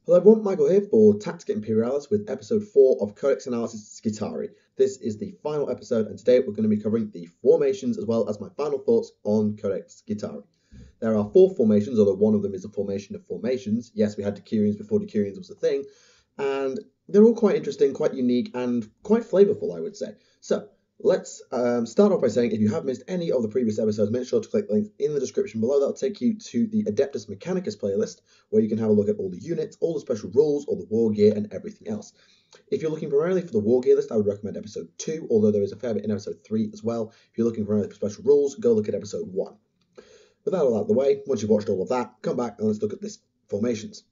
Hello everyone, Michael here for Tactica Imperialis with episode 4 of Codex Analysis Skitarii. This is the final episode and today we're going to be covering the formations as well as my final thoughts on Codex Skitarii. There are 4 formations, although one of them is a formation of formations. Yes, we had Decurions before Decurions was a thing, and they're all quite interesting, quite unique, and quite flavorful, I would say. So, let's start off by saying if you have missed any of the previous episodes, make sure to click the link in the description below. That'll take you to the Adeptus Mechanicus playlist, where you can have a look at all the units, all the special rules, all the war gear, and everything else. If you're looking primarily for the war gear list, I would recommend episode 2, although there is a fair bit in episode 3 as well. If you're looking primarily for special rules, go look at episode 1. With that all out of the way, once you've watched all of that, come back and let's look at this formations.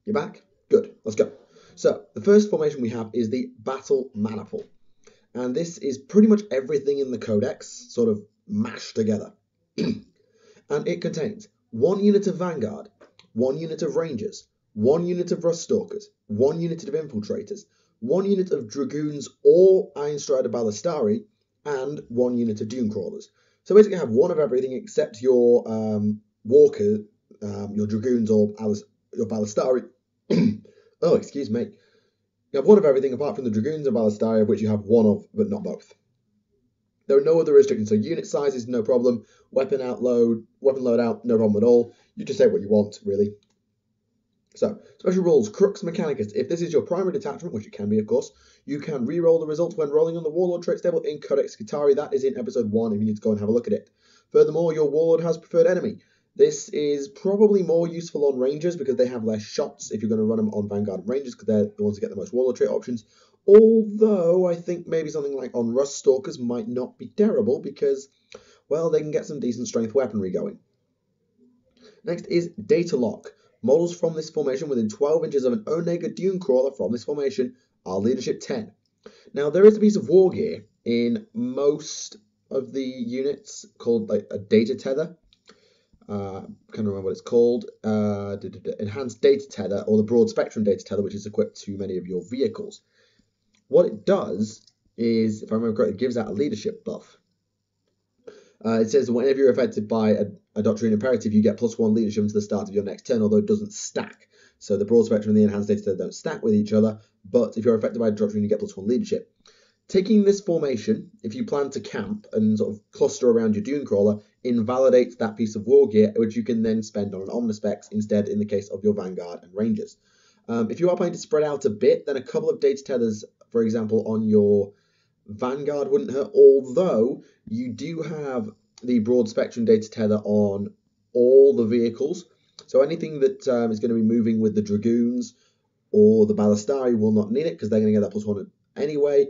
You're back? Good, let's go. So, the first formation we have is the Battle Maniple. And this is pretty much everything in the Codex sort of mashed together. And it contains 1 unit of Vanguard, 1 unit of Rangers, 1 unit of Rust Stalkers, 1 unit of Infiltrators, 1 unit of Dragoons or Iron Strider Ballistari, and 1 unit of Dune Crawlers. So basically you have 1 of everything except your Walker, your Dragoons or your Ballistari. Oh, excuse me. You have 1 of everything apart from the Dragoons and Ballistari, of which you have 1 of, but not both. There are no other restrictions, so unit size is no problem, weapon loadout, no problem at all. You just say what you want, really. So, special rules, Crux Mechanicus. If this is your primary detachment, which it can be, of course, you can re-roll the results when rolling on the Warlord trait table in Codex Skitarii. That is in episode 1 if you need to go and have a look at it. Furthermore, your Warlord has preferred enemy. This is probably more useful on Rangers because they have less shots if you're going to run them on Vanguard and Rangers because they're the ones that get the most Warlord trait options. Although I think maybe something like on Rust Stalkers might not be terrible because, well, they can get some decent strength weaponry going. Next is Data Lock. Models from this formation within 12 inches of an Onega Dune Crawler from this formation are leadership 10. Now, there is a piece of war gear in most of the units called like a data tether. I can't remember what it's called, enhanced data tether or the broad spectrum data tether, which is equipped to many of your vehicles. What it does is, if I remember correctly, it gives out a leadership buff. It says whenever you're affected by a Doctrine Imperative, you get +1 leadership to the start of your next turn, although it doesn't stack. So the broad spectrum and the enhanced data tether don't stack with each other, but if you're affected by a Doctrine, you get +1 leadership. Taking this formation, if you plan to camp and sort of cluster around your Dune Crawler, invalidates that piece of war gear, which you can then spend on an Omnispecs instead in the case of your Vanguard and Rangers. If you are planning to spread out a bit, then a couple of data tethers, for example, on your Vanguard wouldn't hurt, although you do have the broad spectrum data tether on all the vehicles. So anything that is going to be moving with the Dragoons or the Ballistari will not need it because they're going to get that +1 anyway.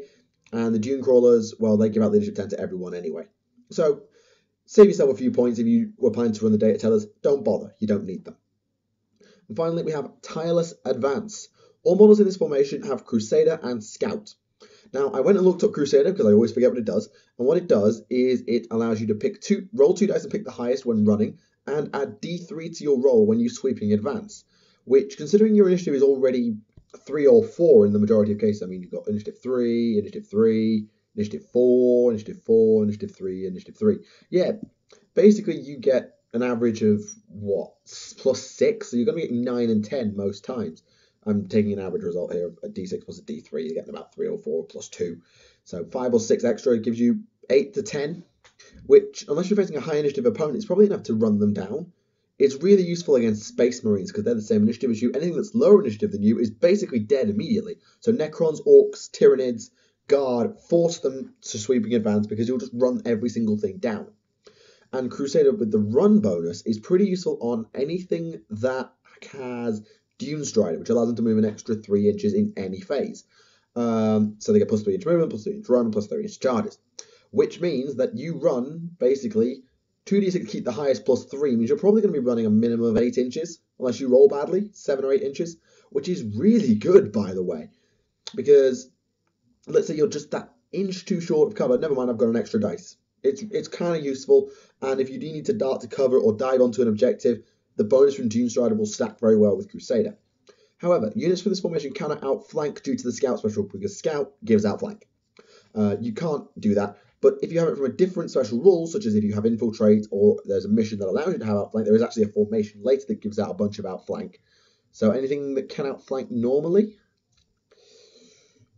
And the Dune Crawlers, well, they give out leadership 10 to everyone anyway. So, save yourself a few points if you were planning to run the data tellers. Don't bother, you don't need them. And finally, we have Tireless Advance. All models in this formation have Crusader and Scout. Now, I went and looked up Crusader because I always forget what it does. And what it does is it allows you to roll 2 dice and pick the highest when running, and add D3 to your roll when you sweeping advance. Which, considering your initiative is already 3 or 4 in the majority of cases. I mean, you've got initiative 3, initiative 3, initiative 4, initiative 4, initiative 3, initiative 3. Yeah, basically you get an average of, what, +6? So you're going to be getting 9 and 10 most times. I'm taking an average result here of a D6 plus a D3. You're getting about 3 or 4 +2. So 5 or 6 extra gives you 8 to 10, which, unless you're facing a high initiative opponent, it's probably enough to run them down. It's really useful against Space Marines because they're the same initiative as you. Anything that's lower initiative than you is basically dead immediately. So Necrons, Orcs, Tyranids, Guard, force them to sweeping advance because you'll just run every single thing down. And Crusader with the run bonus is pretty useful on anything that has Dune Strider, which allows them to move an extra 3 inches in any phase. So they get +3 inch movement, +3 inch run, +3 inch charges. Which means that you run basically 2d6 to keep the highest +3 means you're probably going to be running a minimum of 8 inches, unless you roll badly, 7 or 8 inches, which is really good, by the way. Because, let's say you're just that inch too short of cover, never mind, I've got an extra dice. It's kind of useful, and if you do need to dart to cover or dive onto an objective, the bonus from Dune Strider will stack very well with Crusader. However, units for this formation cannot outflank due to the Scout special, because Scout gives outflank. You can't do that. But if you have it from a different special rule, such as if you have Infiltrate or there's a mission that allows you to have Outflank, there is actually a formation later that gives out a bunch of Outflank. So anything that can outflank normally.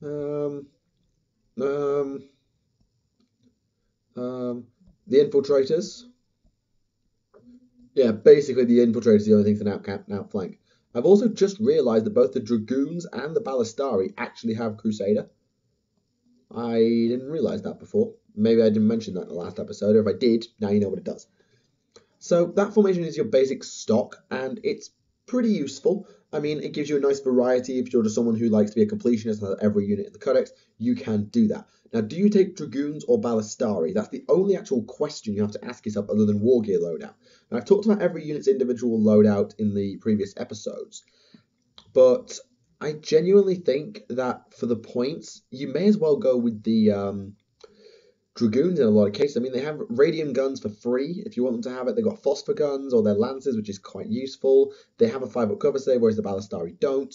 The infiltrators. Yeah, basically the infiltrators are the only things that can outflank. I've also just realised that both the Dragoons and the Ballistari actually have Crusader. I didn't realise that before. Maybe I didn't mention that in the last episode, or if I did, now you know what it does. So that formation is your basic stock, and it's pretty useful. I mean, it gives you a nice variety. If you're just someone who likes to be a completionist and has every unit in the Codex, you can do that. Now, do you take Dragoons or Ballistari? That's the only actual question you have to ask yourself other than War Gear loadout. Now, I've talked about every unit's individual loadout in the previous episodes, but I genuinely think that for the points, you may as well go with the Dragoons in a lot of cases. I mean, they have radium guns for free if you want them to have it. They've got phosphor guns or their lances, which is quite useful. They have a 5-up cover save, whereas the Ballistari don't.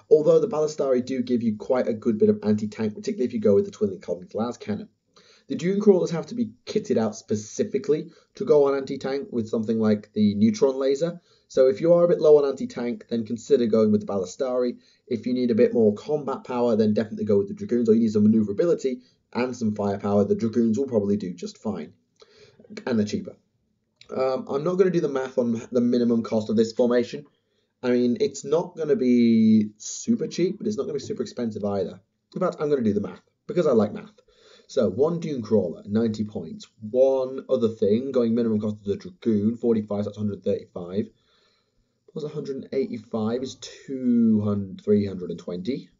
Although the Ballistari do give you quite a good bit of anti-tank, particularly if you go with the twin column las cannon. The Dune Crawlers have to be kitted out specifically to go on anti-tank with something like the neutron laser. So if you are a bit low on anti-tank, then consider going with the Ballistari. If you need a bit more combat power, then definitely go with the Dragoons, or you need some maneuverability and some firepower. The Dragoons will probably do just fine, and they're cheaper. I'm not going to do the math on the minimum cost of this formation. I mean, it's not going to be super cheap, but it's not going to be super expensive either. In fact, I'm going to do the math, because I like math. So, one Dune Crawler, 90 points. One other thing, going minimum cost of the Dragoon, 45, so that's 135. Plus 185 is 320.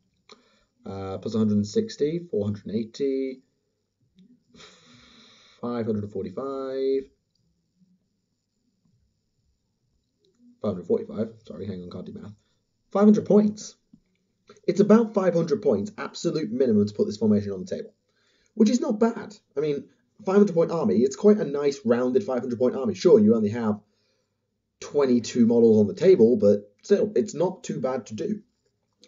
Plus 160, 480. 545. 545, sorry, hang on, can't do math. 500 points. It's about 500 points, absolute minimum, to put this formation on the table, which is not bad. I mean, 500-point army, it's quite a nice rounded 500-point army. Sure, you only have 22 models on the table, but still, it's not too bad to do.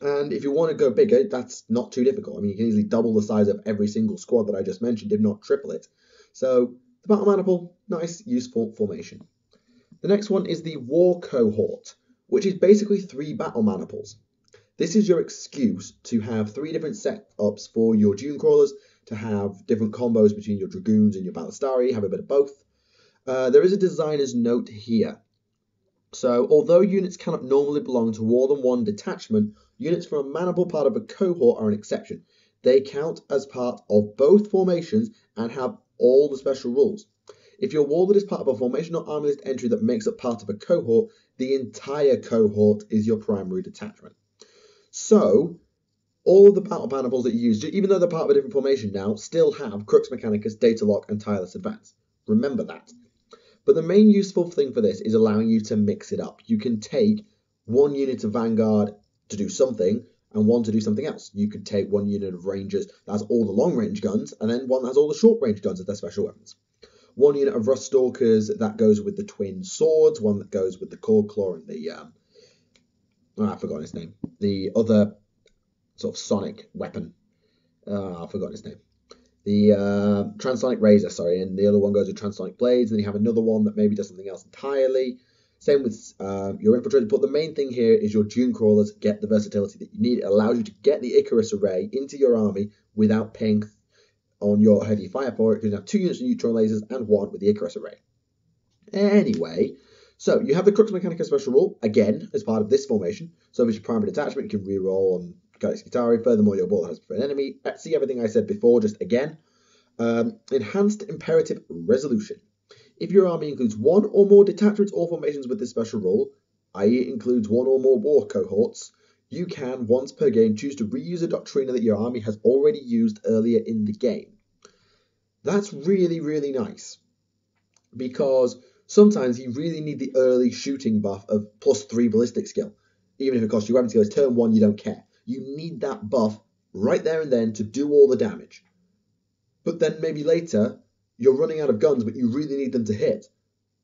And if you want to go bigger, that's not too difficult. I mean, you can easily double the size of every single squad that I just mentioned, if not triple it. So, the Battle Maniple, nice, useful formation. The next one is the War Cohort, which is basically 3 Battle Maniples. This is your excuse to have 3 different setups for your Dune Crawlers, to have different combos between your Dragoons and your Ballistari, have a bit of both. There is a designer's note here. So, although units cannot normally belong to more than one detachment, units from a Maniple part of a cohort are an exception. They count as part of both formations and have all the special rules. If your warlord is part of a formation or army list entry that makes up part of a cohort, the entire cohort is your primary detachment. So, all of the battle maniples that you use, even though they're part of a different formation now, still have Crux Mechanicus, Data Lock, and Tireless Advance. Remember that. But the main useful thing for this is allowing you to mix it up. You can take one unit of Vanguard to do something, and one to do something else. You could take one unit of Rangers that has all the long-range guns, and then one that has all the short-range guns as their special weapons. One unit of Rust Stalkers that goes with the twin swords, one that goes with the Cord Claw and the, I've forgotten his name. The other sort of sonic weapon. I've forgotten his name. The Transonic Razor, sorry, and the other one goes with Transonic Blades, and then you have another one that maybe does something else entirely. Same with your Infiltrators, but the main thing here is your Dune Crawlers get the versatility that you need. It allows you to get the Icarus Array into your army without paying on your heavy fire for it, because you have 2 units of neutron lasers and 1 with the Icarus Array. Anyway, so you have the Crux Mechanica special rule, again, as part of this formation. So if it's your primary detachment, you can reroll on Codex Skitarii. Furthermore, your ball has an enemy. See everything I said before, just again. Enhanced Imperative Resolution. If your army includes 1 or more detachments or formations with this special rule, i.e. it includes 1 or more war cohorts, you can, once per game, choose to reuse a Doctrina that your army has already used earlier in the game. That's really, really nice, because sometimes you really need the early shooting buff of +3 ballistic skill. Even if it costs you weapon skill, it's turn 1, you don't care. You need that buff right there and then to do all the damage. But then maybe later, you're running out of guns, but you really need them to hit,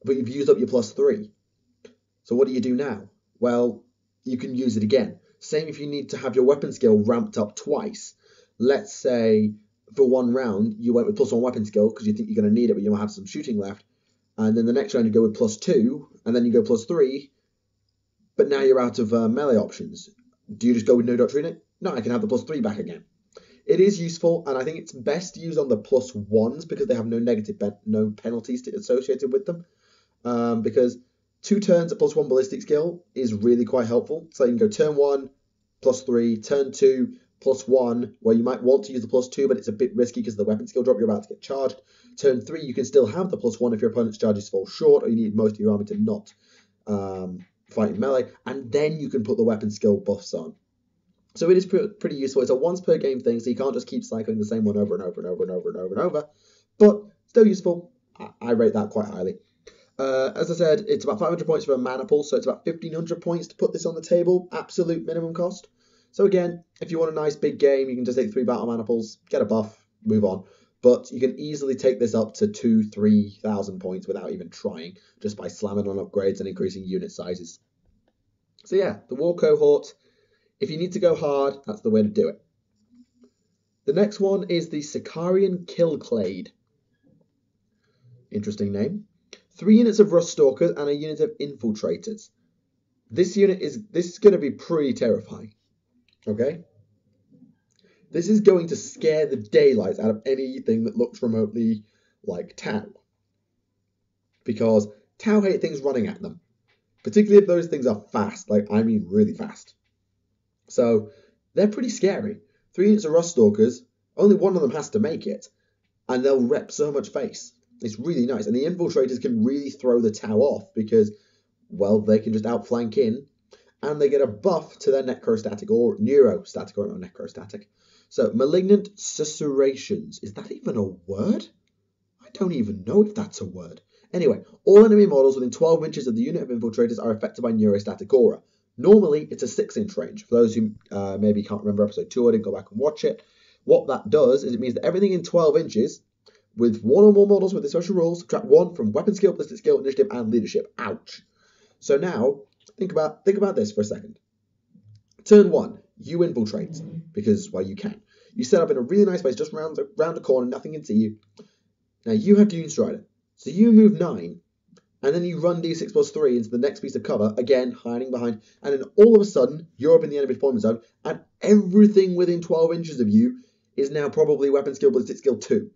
but you've used up your +3. So what do you do now? Well, you can use it again. Same if you need to have your weapon skill ramped up twice. Let's say for 1 round, you went with +1 weapon skill because you think you're going to need it, but you might have some shooting left. And then the next round you go with +2, and then you go +3. but now you're out of melee options. Do you just go with no doctrine? No, I can have the +3 back again. It is useful, and I think it's best used on the +1s because they have no penalties associated with them. Because 2 turns at +1 ballistic skill is really quite helpful. So you can go turn 1, +3, turn 2, +1, where you might want to use the +2, but it's a bit risky because of the weapon skill drop, you're about to get charged. Turn 3, you can still have the +1 if your opponent's charges fall short, or you need most of your army to not fight in melee, and then you can put the weapon skill buffs on. So it is pretty useful. It's a once per game thing, so you can't just keep cycling the same one over and over and over and over and over and over. But still useful. I rate that quite highly. As I said, it's about 500 points for a mana pool, so it's about 1,500 points to put this on the table. Absolute minimum cost. So again, if you want a nice big game, you can just take 3 battle mana pools, get a buff, move on. But you can easily take this up to 2,000-3,000 points without even trying, just by slamming on upgrades and increasing unit sizes. So yeah, the War Cohort. If you need to go hard, that's the way to do it. The next one is the Skitarian Killclade. Interesting name. 3 units of Rust Stalkers and a unit of Infiltrators. This is going to be pretty terrifying. Okay? This is going to scare the daylights out of anything that looks remotely like Tau. Because Tau hate things running at them. Particularly if those things are fast, like I mean really fast. So they're pretty scary. 3 units of Rust Stalkers, only one of them has to make it, and they'll rep so much face. It's really nice. And the Infiltrators can really throw the Tau off because, well, they can just outflank in, and they get a buff to their necrostatic or neurostatic or not necrostatic. So Malignant Susurrations. Is that even a word? I don't even know if that's a word. Anyway, all enemy models within 12 inches of the unit of Infiltrators are affected by neurostatic aura. Normally, it's a 6-inch range. For those who maybe can't remember episode 2 or didn't go back and watch it, what that does is it means that everything in 12 inches, with 1 or more models with the special rules, subtract 1 from weapon skill, ballistic skill, initiative, and leadership. Ouch. So now, think about this for a second. Turn 1, you infiltrate, because, well, you can. You set up in a really nice place, just round the corner, nothing can see you. Now, you have Dune Strider. So you move 9, and then you run d6 + 3 into the next piece of cover, again, hiding behind, and then all of a sudden, you're up in the enemy deployment zone, and everything within 12 inches of you is now probably weapon skill, ballistic skill 2.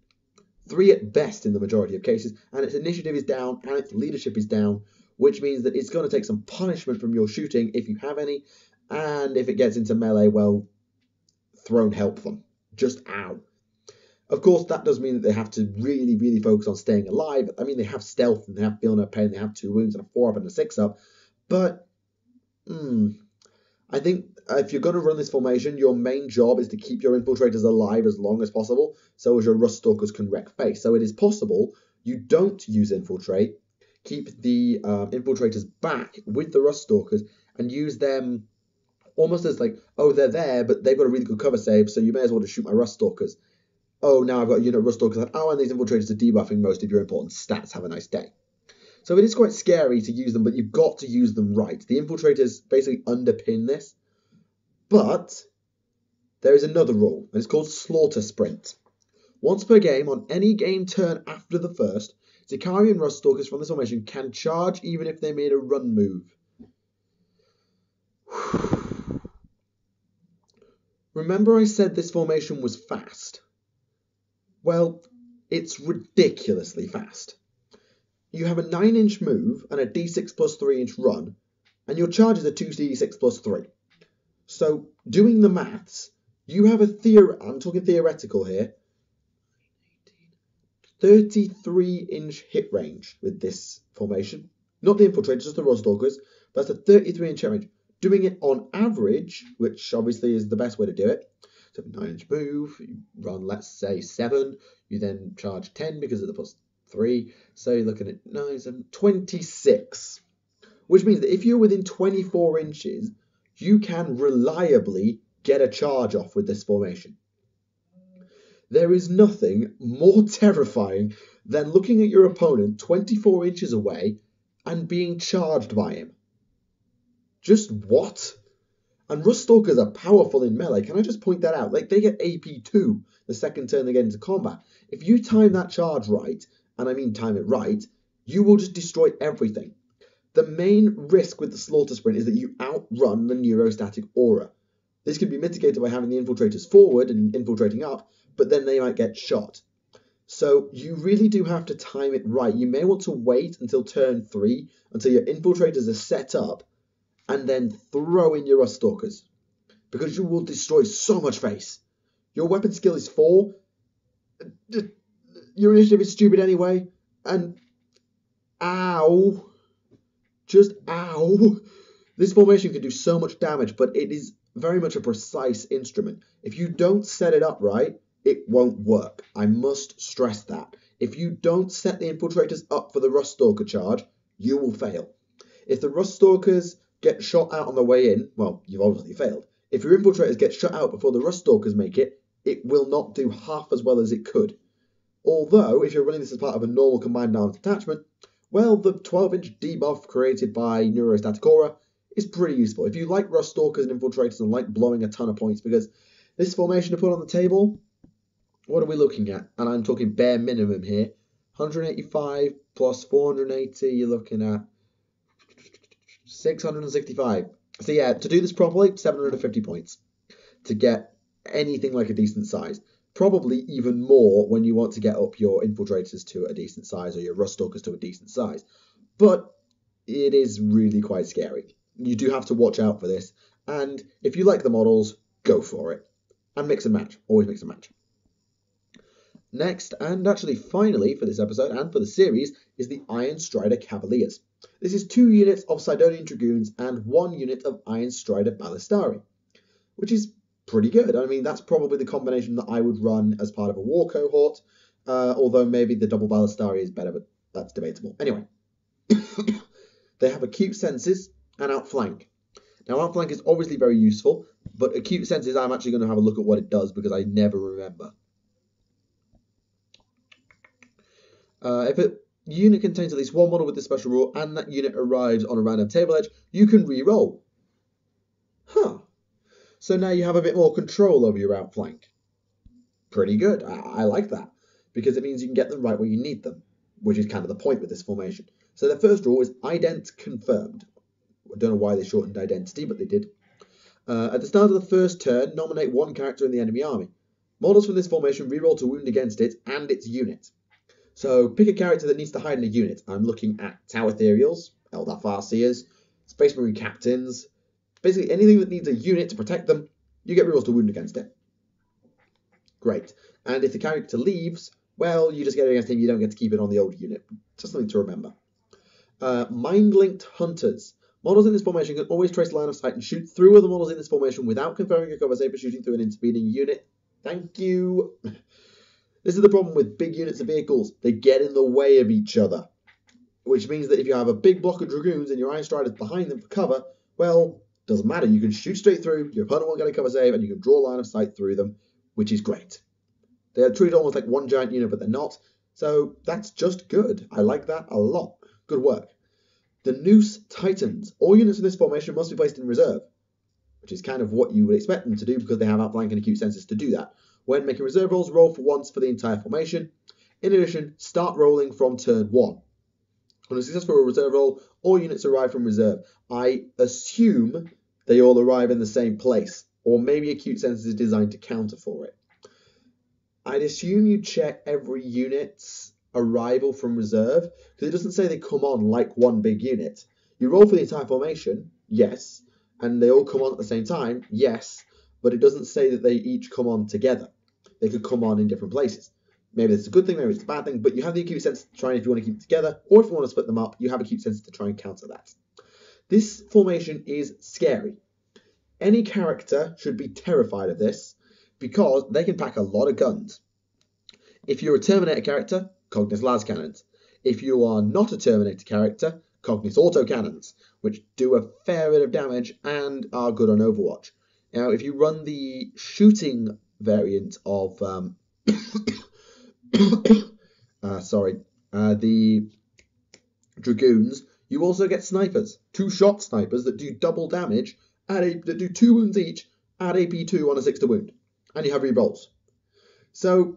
3 at best in the majority of cases, and its initiative is down, and its leadership is down, which means that it's going to take some punishment from your shooting, if you have any, and if it gets into melee, well, throne help them. Just ow. Of course, that does mean that they have to really, really focus on staying alive. I mean, they have stealth, and they have feel no pain, they have 2 wounds, and a 4-up and a 6-up. But, I think if you're going to run this formation, your main job is to keep your Infiltrators alive as long as possible, so as your Rust Stalkers can wreck face. So it is possible you don't use Infiltrate, keep the Infiltrators back with the Rust Stalkers, and use them almost as like, oh, they're there, but they've got a really good cover save, so you may as well just shoot my Rust Stalkers. Oh, now I've got a unit of Rust Stalkers. Oh, and these Infiltrators are debuffing most of your important stats. Have a nice day. So it is quite scary to use them, but you've got to use them right. The Infiltrators basically underpin this. But there is another rule, and it's called Slaughter Sprint. Once per game, on any game turn after the first, Skitarii and Rust Stalkers from this formation can charge even if they made a run move. Remember I said this formation was fast? Well, it's ridiculously fast. You have a 9-inch move and a d6 + 3-inch run, and your charges are 2d6 + 3. So, doing the maths, you have I'm talking theoretical here, 33-inch hit range with this formation. Not the Infiltrators, just the Rust Stalkers. That's a 33-inch hit range. Doing it on average, which obviously is the best way to do it. So 9-inch move, you run, let's say, 7. You then charge 10 because of the +3. So you're looking at 9, 7, 26. Which means that if you're within 24 inches, you can reliably get a charge off with this formation. There is nothing more terrifying than looking at your opponent 24 inches away and being charged by him. Just what? And Rust Stalkers are powerful in melee. Can I just point that out? Like, they get AP2 the second turn they get into combat. If you time that charge right, and I mean time it right, you will just destroy everything. The main risk with the slaughter sprint is that you outrun the neurostatic aura. This can be mitigated by having the infiltrators forward and infiltrating up, but then they might get shot. So you really do have to time it right. You may want to wait until turn 3, until your infiltrators are set up, and then throw in your Rust Stalkers, because you will destroy so much face. Your weapon skill is 4, your initiative is stupid anyway, and ow, just ow. This formation can do so much damage, but it is very much a precise instrument. If you don't set it up right, it won't work. I must stress that. If you don't set the infiltrators up for the Rust Stalker charge, you will fail. If the Rust Stalkers get shot out on the way in, well, you've obviously failed. If your infiltrators get shot out before the Rust Stalkers make it, it will not do half as well as it could. Although, if you're running this as part of a normal combined arms attachment, well, the 12-inch debuff created by Neurostatic Aura is pretty useful. If you like Rust Stalkers and infiltrators and like blowing a ton of points, because this formation to put on the table, what are we looking at? And I'm talking bare minimum here. 185 plus 480, you're looking at 665. So yeah, to do this properly, 750 points to get anything like a decent size. Probably even more when you want to get up your infiltrators to a decent size or your Rust Stalkers to a decent size. But it is really quite scary. You do have to watch out for this. And if you like the models, go for it. And mix and match. Always mix and match. Next, and actually finally for this episode and for the series, is the Iron Strider Cavaliers. This is 2 units of Sidonian Dragoons and 1 unit of Iron Strider Ballistari, which is pretty good. I mean, that's probably the combination that I would run as part of a war cohort, although maybe the double Ballistari is better, but that's debatable. Anyway, they have acute senses and outflank. Now, outflank is obviously very useful, but acute senses, I'm actually going to have a look at what it does because I never remember. If a unit contains at least 1 model with this special rule and that unit arrives on a random table edge, you can re-roll. Huh. So now you have a bit more control over your outflank. Pretty good. I like that, because it means you can get them right where you need them, which is kind of the point with this formation. So the first rule is ident confirmed. I don't know why they shortened identity, but they did. At the start of the first turn, nominate 1 character in the enemy army. Models from this formation reroll to wound against it and its unit. So pick a character that needs to hide in a unit. I'm looking at Tower Ethereals, Eldar Farseers, Space Marine Captains. Basically anything that needs a unit to protect them, you get rerolls to wound against it. Great. And if the character leaves, well, you just get it against him. You don't get to keep it on the old unit. Just something to remember. Mind-linked Hunters. Models in this formation can always trace line of sight and shoot through other models in this formation without conferring a cover save for shooting through an intervening unit. Thank you. This is the problem with big units of vehicles. They get in the way of each other, which means that if you have a big block of Dragoons and your Iron Striders behind them for cover, well, doesn't matter. You can shoot straight through, your opponent won't get a cover save, and you can draw line of sight through them, which is great. They are treated almost like one giant unit, but they're not. So that's just good. I like that a lot. Good work. The Noose Titans. All units in this formation must be placed in reserve, which is kind of what you would expect them to do because they have outflank and acute senses to do that. When making reserve rolls, roll for once for the entire formation. In addition, start rolling from turn 1. On a successful reserve roll, all units arrive from reserve. I assume they all arrive in the same place, or maybe acute senses is designed to counter for it. I'd assume you check every unit's arrival from reserve, because it doesn't say they come on like one big unit. You roll for the entire formation, yes, and they all come on at the same time, yes, but it doesn't say that they each come on together. They could come on in different places. Maybe it's a good thing, maybe it's a bad thing, but you have the acute sense to try if you want to keep it together, or if you want to split them up, you have acute sense to try and counter that. This formation is scary. Any character should be terrified of this, because they can pack a lot of guns. If you're a Terminator character, Cognis las cannons. If you are not a Terminator character, Cognis auto cannons, which do a fair bit of damage and are good on Overwatch. Now, if you run the shooting variant of the Dragoons, you also get snipers, 2-shot snipers that do double damage, that do 2 wounds each, add AP2 on a 6 to wound, and you have rerolls. So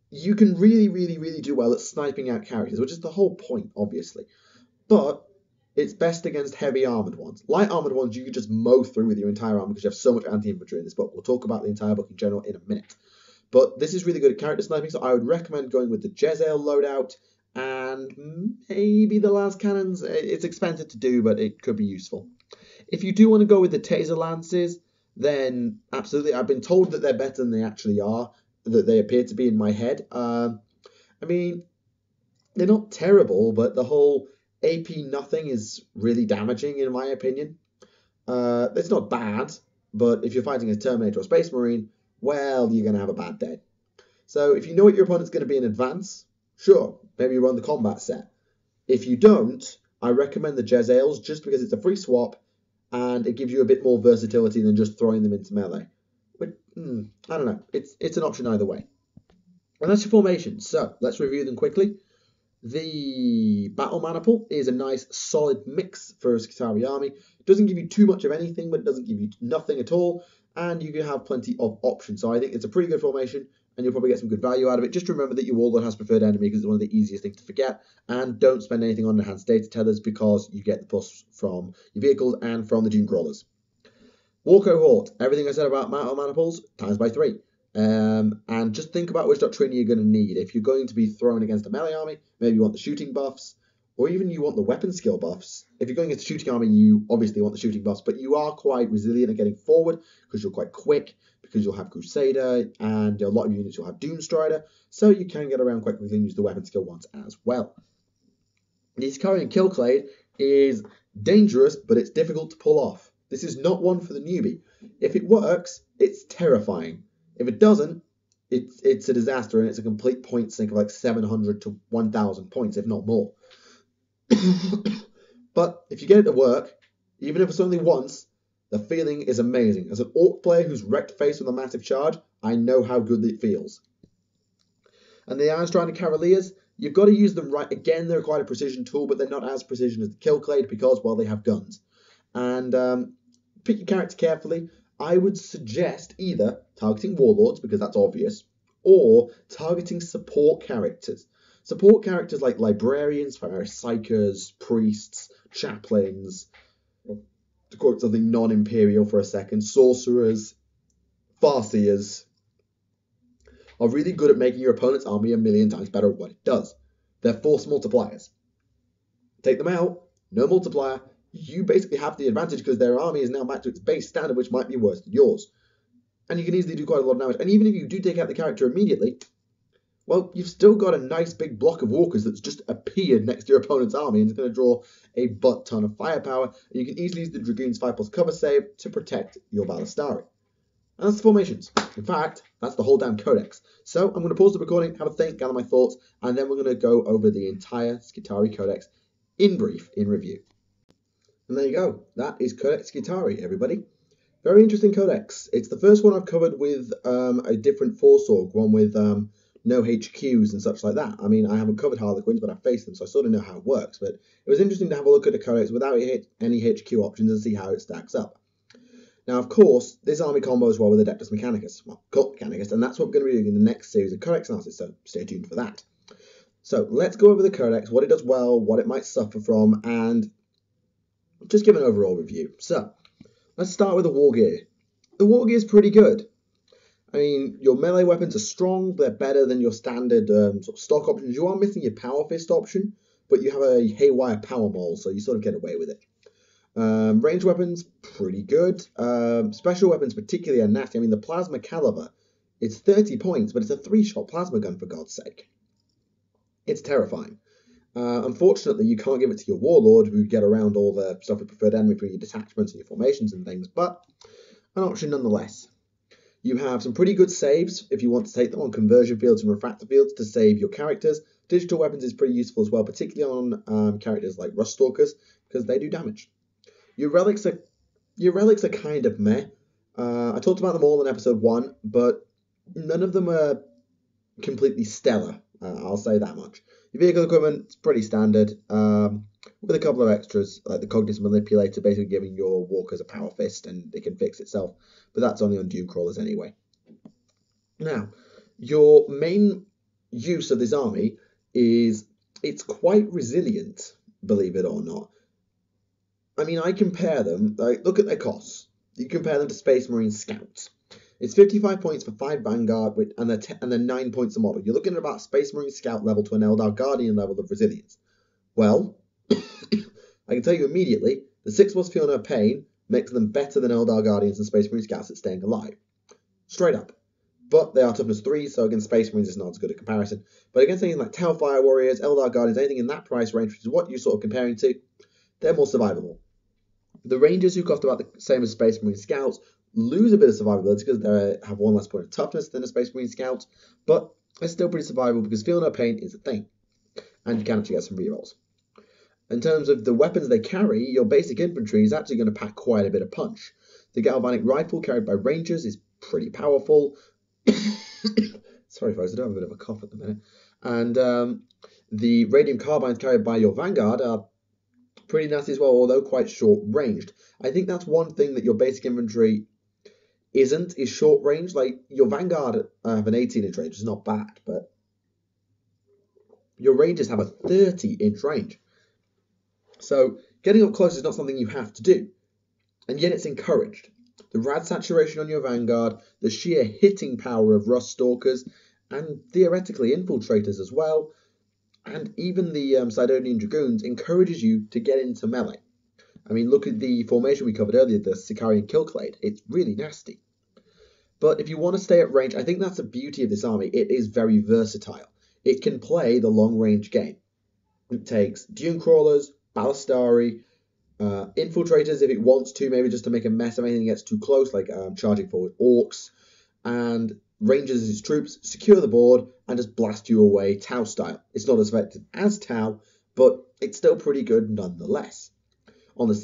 you can really, really, really do well at sniping out characters, which is the whole point, obviously. But It's best against heavy armored ones. Light armored ones you can just mow through with your entire armor because you have so much anti-infantry in this book. We'll talk about the entire book in general in a minute. But this is really good at character sniping, so I would recommend going with the Jezzail loadout and maybe the las cannons. It's expensive to do, but it could be useful. If you do want to go with the taser lances, then absolutely. I've been told that they're better than they actually are, that they appear to be in my head. I mean, they're not terrible, but the whole AP nothing is really damaging in my opinion. It's not bad, but if you're fighting a Terminator or Space Marine, well, you're going to have a bad day. So if you know what your opponent's going to be in advance, sure, maybe you run the combat set. If you don't, I recommend the Jezzails just because it's a free swap and it gives you a bit more versatility than just throwing them into melee. But I don't know, it's an option either way. And that's your formations. So let's review them quickly. The Battle Maniple is a nice solid mix for a Skitarii army. It doesn't give you too much of anything, but it doesn't give you nothing at all. And you can have plenty of options. So I think it's a pretty good formation, and you'll probably get some good value out of it. Just remember that your Warlord has preferred enemy because it's one of the easiest things to forget. And don't spend anything on enhanced data tethers because you get the plus from your vehicles and from the Dune Crawlers. War Cohort. Everything I said about Battle Maniples times by 3. And just think about which doctrine you're going to need. If you're going to be thrown against a melee army, maybe you want the shooting buffs, or even you want the weapon skill buffs. If you're going against a shooting army, you obviously want the shooting buffs, but you are quite resilient at getting forward because you're quite quick, because you'll have Crusader, and a lot of units you'll have Doomstrider, so you can get around quite quickly and use the weapon skill ones as well. The Skitarii Killclade is dangerous, but it's difficult to pull off. This is not one for the newbie. If it works, it's terrifying. If it doesn't, it's a disaster, and it's a complete point sink of like 700 to 1,000 points, if not more. But if you get it to work, even if it's only once, the feeling is amazing. As an orc player who's wrecked face with a massive charge, I know how good it feels. And the Iron Strider Cavaliers, you've got to use them right. Again, they're quite a precision tool, but they're not as precision as the Killclade because, well, they have guns. And pick your character carefully. I would suggest either targeting Warlords, because that's obvious, or targeting support characters. Support characters like Librarians, Psychers, Priests, Chaplains, to quote something non-Imperial for a second, Sorcerers, Farseers, are really good at making your opponent's army a million times better at what it does. They're force multipliers. Take them out, no multiplier, you basically have the advantage because their army is now back to its base standard, which might be worse than yours. And you can easily do quite a lot of damage. And even if you do take out the character immediately, well, you've still got a nice big block of walkers that's just appeared next to your opponent's army and it's going to draw a butt ton of firepower. And you can easily use the Dragoon's 5+ cover save to protect your Ballistari. And that's the formations. In fact, that's the whole damn Codex. So I'm going to pause the recording, have a think, gather my thoughts, and then we're going to go over the entire Skitarii Codex in brief, in review. And there you go. That is Codex Skitarii, everybody. Very interesting codex. It's the first one I've covered with a different force org, one with no HQs and such like that. I mean, I haven't covered Harlequins, but I've faced them, so I sort of know how it works. But it was interesting to have a look at a codex without any HQ options and see how it stacks up. Now, of course, this army combos well with Adeptus Mechanicus, well, Cult Mechanicus, and that's what we're going to be doing in the next series of codex analysis, so stay tuned for that. So let's go over the codex, what it does well, what it might suffer from, and just give an overall review. So, let's start with the war gear. The war gear is pretty good. I mean, your melee weapons are strong, they're better than your standard sort of stock options. You are missing your Power Fist option, but you have a Haywire Power Maul, so you sort of get away with it. Ranged weapons, pretty good. Special weapons particularly are nasty. I mean, the Plasma Caliber, it's 30 points, but it's a 3-shot plasma gun, for God's sake. It's terrifying. Unfortunately, you can't give it to your Warlord, who get around all the stuff with preferred enemy for your detachments and your formations and things, but an option nonetheless. You have some pretty good saves if you want to take them on conversion fields and refractor fields to save your characters. Digital weapons is pretty useful as well, particularly on characters like Ruststalkers, because they do damage. Your relics are kind of meh. I talked about them all in episode 1, but none of them are completely stellar. I'll say that much. Your vehicle equipment is pretty standard, with a couple of extras, like the Cognitive Manipulator, basically giving your walkers a power fist and it can fix itself, but that's only on Dune Crawlers anyway. Now, your main use of this army is it's quite resilient, believe it or not. I mean, I compare them, like, look at their costs. You compare them to Space Marine Scouts. It's 55 points for 5 Vanguard, and they're 9 points a model. You're looking at about Space Marine Scout level to an Eldar Guardian level of resilience. Well, I can tell you immediately, the 6+ Feel No Pain makes them better than Eldar Guardians and Space Marine Scouts at staying alive. Straight up. But they are toughness 3, so against Space Marines it's not as good a comparison. But against anything like Tau Fire Warriors, Eldar Guardians, anything in that price range, which is what you're sort of comparing to, they're more survivable. The Rangers, who cost about the same as Space Marine Scouts, lose a bit of survivability because they have 1 less point of toughness than a Space Marine Scout, but they're still pretty survivable because Feel No Pain is a thing, and you can actually get some rerolls. In terms of the weapons they carry, your basic infantry is actually going to pack quite a bit of punch. The Galvanic Rifle carried by Rangers is pretty powerful. Sorry folks, I do have a bit of a cough at the minute. And the Radium Carbines carried by your Vanguard are pretty nasty as well, although quite short-ranged. I think that's one thing that your basic infantry isn't, is short-range. Like, your Vanguard have an 18-inch range, it's not bad, but your Rangers have a 30-inch range. So getting up close is not something you have to do, and yet it's encouraged. The rad saturation on your Vanguard, the sheer hitting power of Rust Stalkers, and theoretically Infiltrators as well, and even the Sidonian Dragoons encourages you to get into melee. I mean, look at the formation we covered earlier, the Skitarii Killclade. It's really nasty. But if you want to stay at range, I think that's the beauty of this army. It is very versatile. It can play the long-range game. It takes Dune Crawlers, Ballistari, Infiltrators if it wants to, maybe just to make a mess of anything that gets too close, like charging forward Orcs, and Rangers as its troops, secure the board, and just blast you away Tau style. It's not as effective as Tau, but it's still pretty good nonetheless. On the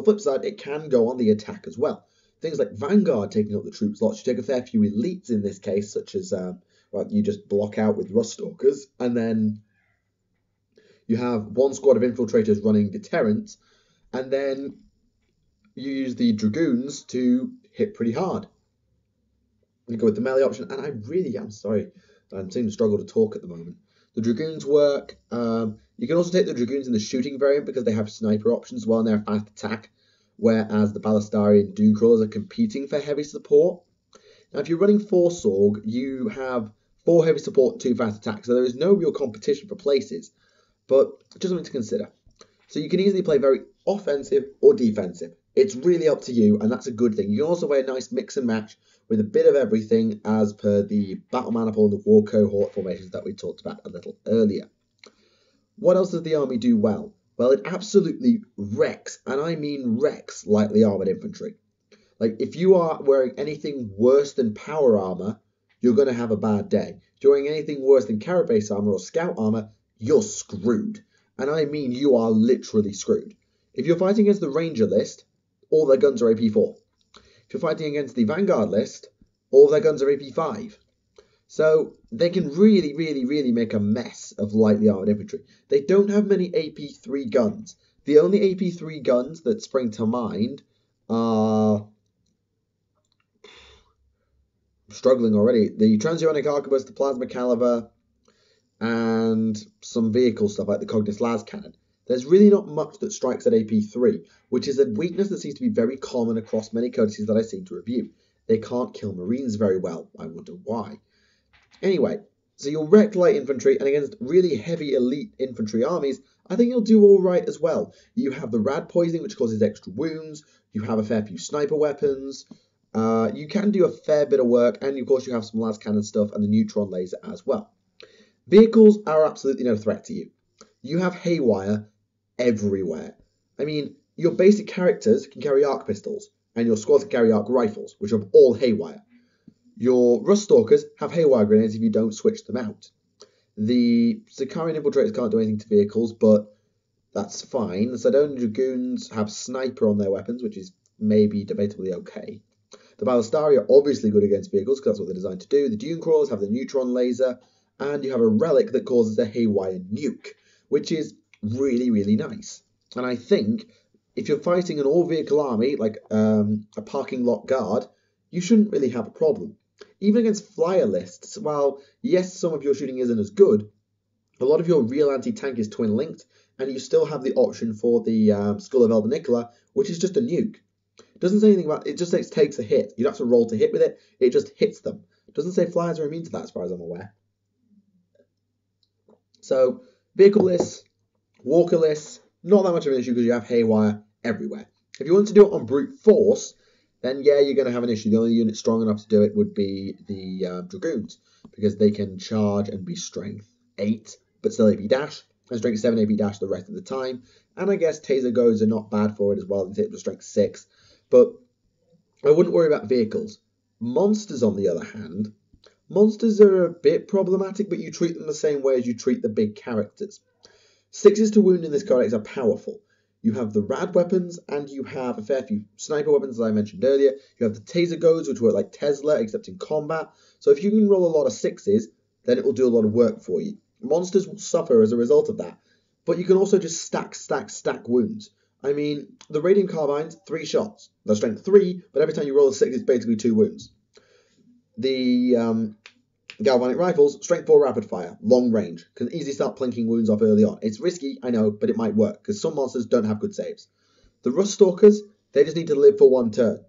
flip side, it can go on the attack as well. Things like Vanguard taking up the troop slots. You take a fair few elites in this case, such as you just block out with Rust Stalkers, and then you have 1 squad of Infiltrators running deterrents, and then you use the Dragoons to hit pretty hard. You go with the melee option, and I really am sorry. I'm seeming to struggle to talk at the moment. The Dragoons work. You can also take the Dragoons in the shooting variant because they have sniper options as well, and they're a fast attack, whereas the Ballistari and Dune Crawlers are competing for heavy support. Now, if you're running 4 Sorg, you have 4 heavy support and 2 fast attacks, so there is no real competition for places, but just something to consider. So you can easily play very offensive or defensive. It's really up to you, and that's a good thing. You can also play a nice mix and match with a bit of everything as per the Battle Maniple and the War Cohort formations that we talked about a little earlier. What else does the army do well? Well, it absolutely wrecks, and I mean wrecks, lightly armoured infantry. Like, if you are wearing anything worse than power armour, you're going to have a bad day. If you're wearing anything worse than carapace armour or scout armour, you're screwed. And I mean you are literally screwed. If you're fighting against the Ranger list, all their guns are AP4. If you're fighting against the Vanguard list, all their guns are AP5. So they can really, really, really make a mess of lightly armoured infantry. They don't have many AP3 guns. The only AP3 guns that spring to mind are... I'm struggling already. The Transuranic Arquebus, the Plasma Caliber, and some vehicle stuff like the Cognis Las Cannon. There's really not much that strikes at AP3, which is a weakness that seems to be very common across many codices that I seem to review. They can't kill Marines very well. I wonder why. Anyway, so you'll wreck light infantry, and against really heavy elite infantry armies, I think you'll do alright as well. You have the rad poisoning, which causes extra wounds. You have a fair few sniper weapons. You can do a fair bit of work, and of course you have some las cannon stuff and the neutron laser as well. Vehicles are absolutely no threat to you. You have haywire everywhere. I mean, your basic characters can carry arc pistols, and your squads can carry arc rifles, which are all haywire. Your Rust Stalkers have haywire grenades if you don't switch them out. The Skitarii Infiltrators can't do anything to vehicles, but that's fine. The Sidonian Dragoons have sniper on their weapons, which is maybe debatably okay. The Ballistari are obviously good against vehicles, because that's what they're designed to do. The Dune Crawlers have the neutron laser, and you have a relic that causes a haywire nuke, which is really, really nice. And I think if you're fighting an all-vehicle army, like a parking lot guard, you shouldn't really have a problem. Even against flyer lists, while yes, some of your shooting isn't as good, a lot of your real anti-tank is twin-linked, and you still have the option for the Skull of Elder Nicola, which is just a nuke. It doesn't say anything about it, just says takes a hit. You don't have to roll to hit with it, it just hits them. It doesn't say flyers are immune to that as far as I'm aware. So, vehicleless, walkerless, not that much of an issue because you have haywire everywhere. If you want to do it on brute force, then yeah, you're going to have an issue. The only unit strong enough to do it would be the Dragoons, because they can charge and be strength 8, but still AP dash, and strength 7 AP dash the rest of the time. And I guess taser goes are not bad for it as well, they take strength 6. But I wouldn't worry about vehicles. Monsters, on the other hand, monsters are a bit problematic, but you treat them the same way as you treat the big characters. 6s to wound in this codex are powerful. You have the rad weapons, and you have a fair few sniper weapons, as I mentioned earlier. You have the taser goads, which work like Tesla, except in combat. So if you can roll a lot of 6s, then it will do a lot of work for you. Monsters will suffer as a result of that. But you can also just stack wounds. I mean, the Radium Carbines, 3 shots. They're strength 3, but every time you roll a 6, it's basically 2 wounds. The Galvanic Rifles, strength 4 rapid fire, long range. Can easily start plinking wounds off early on. It's risky, I know, but it might work, because some monsters don't have good saves. The Rust Stalkers, they just need to live for 1 turn,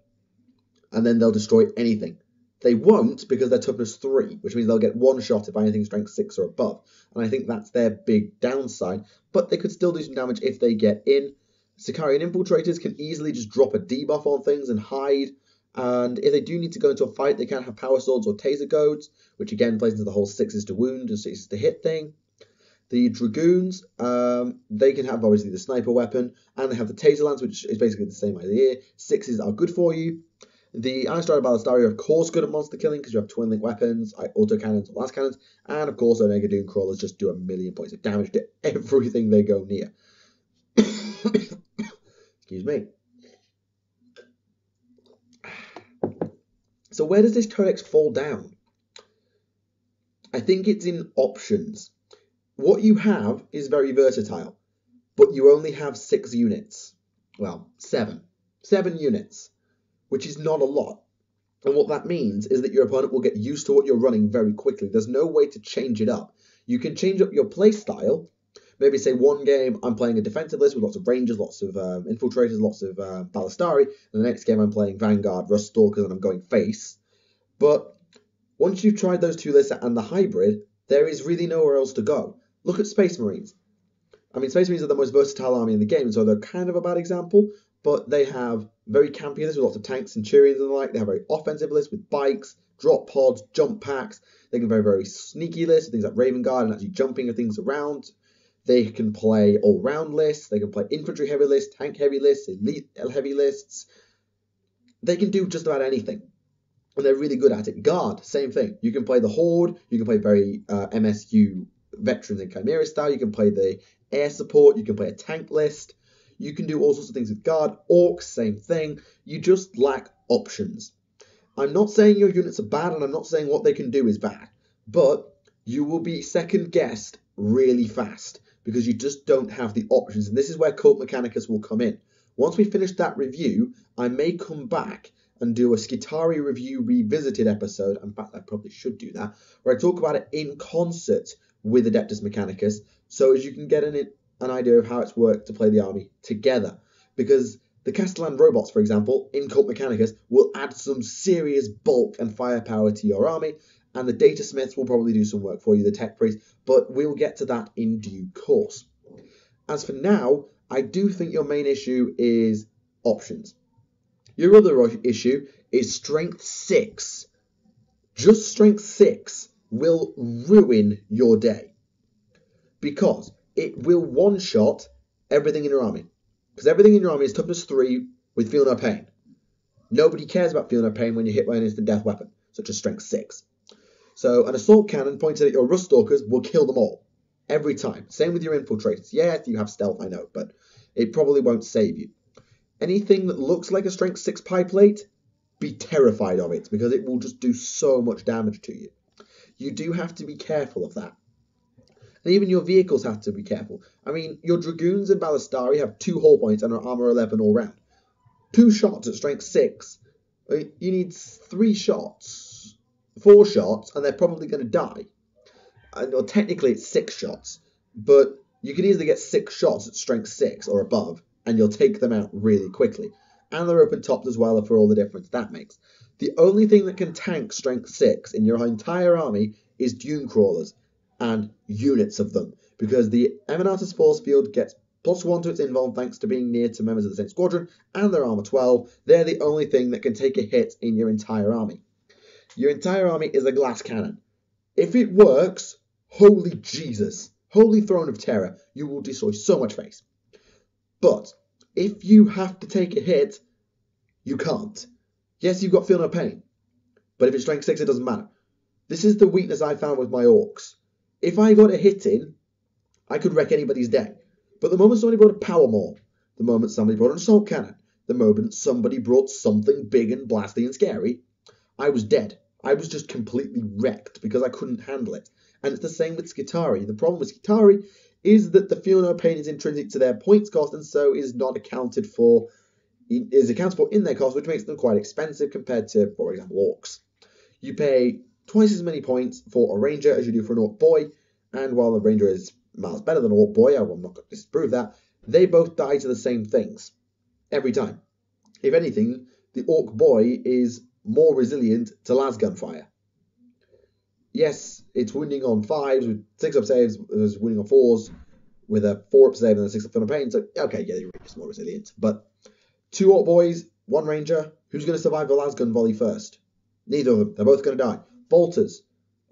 and then they'll destroy anything. They won't, because they're toughness 3, which means they'll get 1 shot if anything strength 6 or above. And I think that's their big downside, but they could still do some damage if they get in. Skitarii Infiltrators can easily just drop a debuff on things and hide. And if they do need to go into a fight, they can have power swords or taser goads, which again plays into the whole 6s to wound and 6s to hit thing. The Dragoons, they can have obviously the sniper weapon, and they have the taser lance, which is basically the same idea. 6s are good for you. The Iron Ballistari are of course good at monster killing because you have twin link weapons, auto cannons, or last cannons, and of course Omega Doom Crawlers just do a million points of damage to everything they go near. Excuse me. So where does this codex fall down? I think it's in options. What you have is very versatile, but you only have 6 units. Well, 7. 7 units, which is not a lot. And what that means is that your opponent will get used to what you're running very quickly. There's no way to change it up. You can change up your play style. Maybe say one game I'm playing a defensive list with lots of rangers, lots of infiltrators, lots of Ballistari, and the next game I'm playing Vanguard, Rust Stalkers, and I'm going face. But once you've tried those 2 lists and the hybrid, there is really nowhere else to go. Look at Space Marines. I mean, Space Marines are the most versatile army in the game, so they're kind of a bad example, but they have very campy lists with lots of tanks, Centurions and the like. They have very offensive lists with bikes, drop pods, jump packs. They can very sneaky lists, things like Raven Guard and actually jumping things around. They can play all-round lists. They can play infantry heavy lists, tank heavy lists, elite heavy lists. They can do just about anything, and they're really good at it. Guard, same thing. You can play the Horde. You can play very MSU veterans and Chimera style. You can play the air support. You can play a tank list. You can do all sorts of things with Guard. Orcs, same thing. You just lack options. I'm not saying your units are bad, and I'm not saying what they can do is bad, but you will be second guessed really fast because you just don't have the options. And this is where Cult Mechanicus will come in. Once we finish that review, I may come back and do a Skitarii review revisited episode. In fact, I probably should do that, where I talk about it in concert with Adeptus Mechanicus, so as you can get an idea of how it's worked to play the army together. Because the Castellan robots, for example, in Cult Mechanicus, will add some serious bulk and firepower to your army, and the Data Smiths will probably do some work for you, the Tech Priests, but we'll get to that in due course. As for now, I do think your main issue is options. Your other issue is strength 6. Just strength 6 will ruin your day, because it will one-shot everything in your army. Because everything in your army is toughness 3 with feel no pain. Nobody cares about feel no pain when you're hit by an instant death weapon, such as strength 6. So an assault cannon pointed at your Rust Stalkers will kill them all. Every time. Same with your infiltrators. Yeah, you have stealth, I know, but it probably won't save you. Anything that looks like a strength 6 pie plate, be terrified of it, because it will just do so much damage to you. You do have to be careful of that. And even your vehicles have to be careful. I mean, your Dragoons and Ballistari have 2 hull points and are armor 11 all round. 2 shots at strength 6. You need 3 shots, 4 shots, and they're probably going to die. Well, technically it's 6 shots, but you can easily get 6 shots at strength 6 or above, and you'll take them out really quickly. And they're open topped as well for all the difference that makes. The only thing that can tank strength 6 in your entire army is dune crawlers, and units of them, because the Emanatus force field gets +1 to its invuln thanks to being near to members of the same squadron, and their armor 12. They're the only thing that can take a hit in your entire army. Your entire army is a glass cannon. If it works, holy Jesus, holy throne of terror, you will destroy so much face. But if you have to take a hit, you can't. Yes, you've got feel no pain, but if it's strength 6, it doesn't matter. This is the weakness I found with my orcs. If I got a hit in, I could wreck anybody's day. But the moment somebody brought a power maul, the moment somebody brought an assault cannon, the moment somebody brought something big and blasty and scary, I was dead. I was just completely wrecked because I couldn't handle it. And it's the same with Skitarii. The problem with Skitarii is that the feel no pain is intrinsic to their points cost and so is accounted for in their cost, which makes them quite expensive compared to, for example, orcs. You pay twice as many points for a ranger as you do for an orc boy, and while the ranger is miles better than an orc boy, I'm not going to disprove that, they both die to the same things every time. If anything, the orc boy is more resilient to lasgun fire. Yes, it's wounding on 5s with 6 up saves, it's wounding on 4s with a 4 up save and a 6 up feel no pain, so okay, yeah, you're just more resilient. But 2 orc boys, 1 ranger, who's going to survive the lasgun volley first? Neither of them, they're both going to die. Bolters,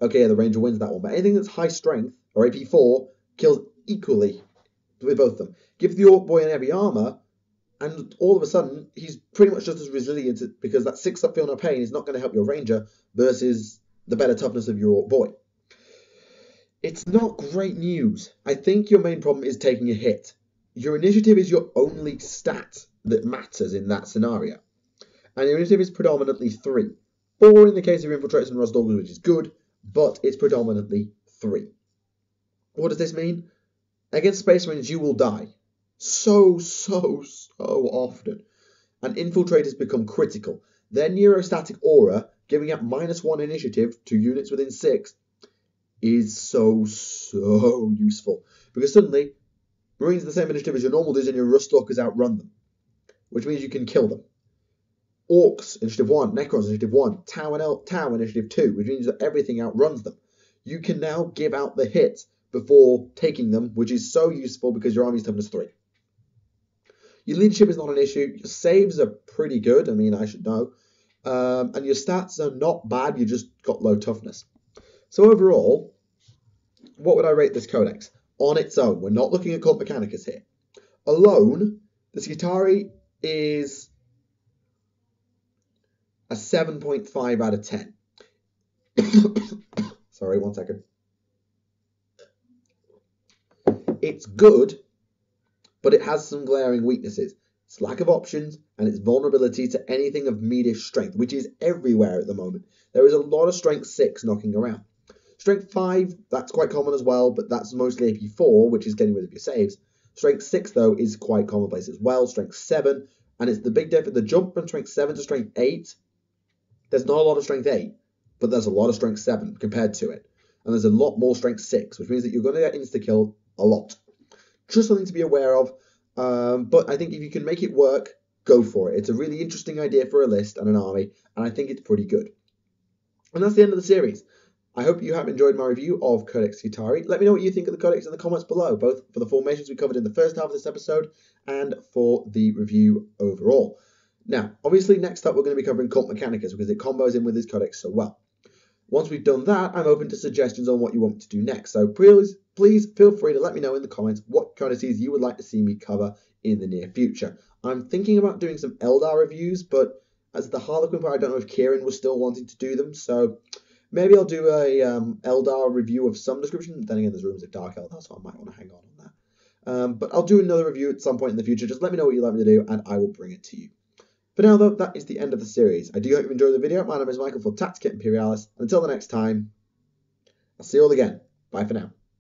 okay, yeah, the ranger wins that one, but anything that's high strength, or AP 4, kills equally with both of them. Give the orc boy an heavy armor, and all of a sudden, he's pretty much just as resilient because that 6 up feel no pain is not going to help your ranger versus the better toughness of your orc boy. It's not great news. I think your main problem is taking a hit. Your initiative is your only stat that matters in that scenario. And your initiative is predominantly 3. 4 in the case of infiltrators and Rosdoggers, which is good, but it's predominantly 3. What does this mean? Against Space Marines, you will die. So often. And infiltrators become critical. Their neurostatic aura, giving up -1 initiative to units within 6, is so useful. Because suddenly, Marines are the same initiative as your normal dudes and your Rustalkers outrun them. Which means you can kill them. Orcs, initiative 1, Necrons, initiative 1, Tau, initiative 2, which means that everything outruns them. You can now give out the hit before taking them, which is so useful because your army's toughness 3. Your leadership is not an issue. Your saves are pretty good. I mean, I should know. And your stats are not bad. You just got low toughness. So overall, what would I rate this codex? On its own. We're not looking at Cult Mechanicus here. Alone, the Skitarii is a 7.5 out of 10. Sorry, 1 second. It's good, but it has some glaring weaknesses. Its lack of options and its vulnerability to anything of medium strength, which is everywhere at the moment. There is a lot of strength 6 knocking around. Strength 5, that's quite common as well, but that's mostly AP 4, which is getting rid of your saves. Strength 6, though, is quite commonplace as well. Strength 7, and it's the big difference. The jump from strength 7 to strength 8, there's not a lot of strength 8, but there's a lot of strength 7 compared to it. And there's a lot more strength 6, which means that you're going to get insta-killed a lot. Just something to be aware of. But I think if you can make it work, go for it. It's a really interesting idea for a list and an army, and I think it's pretty good. And that's the end of the series. I hope you have enjoyed my review of Codex Skitarii. Let me know what you think of the Codex in the comments below, both for the formations we covered in the first half of this episode and for the review overall. Now, obviously, next up we're going to be covering Cult Mechanicus because it combos in with this Codex so well. Once we've done that, I'm open to suggestions on what you want me to do next. So please feel free to let me know in the comments what codices you would like to see me cover in the near future. I'm thinking about doing some Eldar reviews, but as the Harlequin part, I don't know if Kieran was still wanting to do them, so maybe I'll do a Eldar review of some description. Then again, there's rumors of Dark Eldar, so I might want to hang on that. But I'll do another review at some point in the future. Just let me know what you'd like me to do, and I will bring it to you. For now, though, that is the end of the series. I do hope you enjoyed the video. My name is Michael for Tactica Imperialis. Until the next time, I'll see you all again. Bye for now.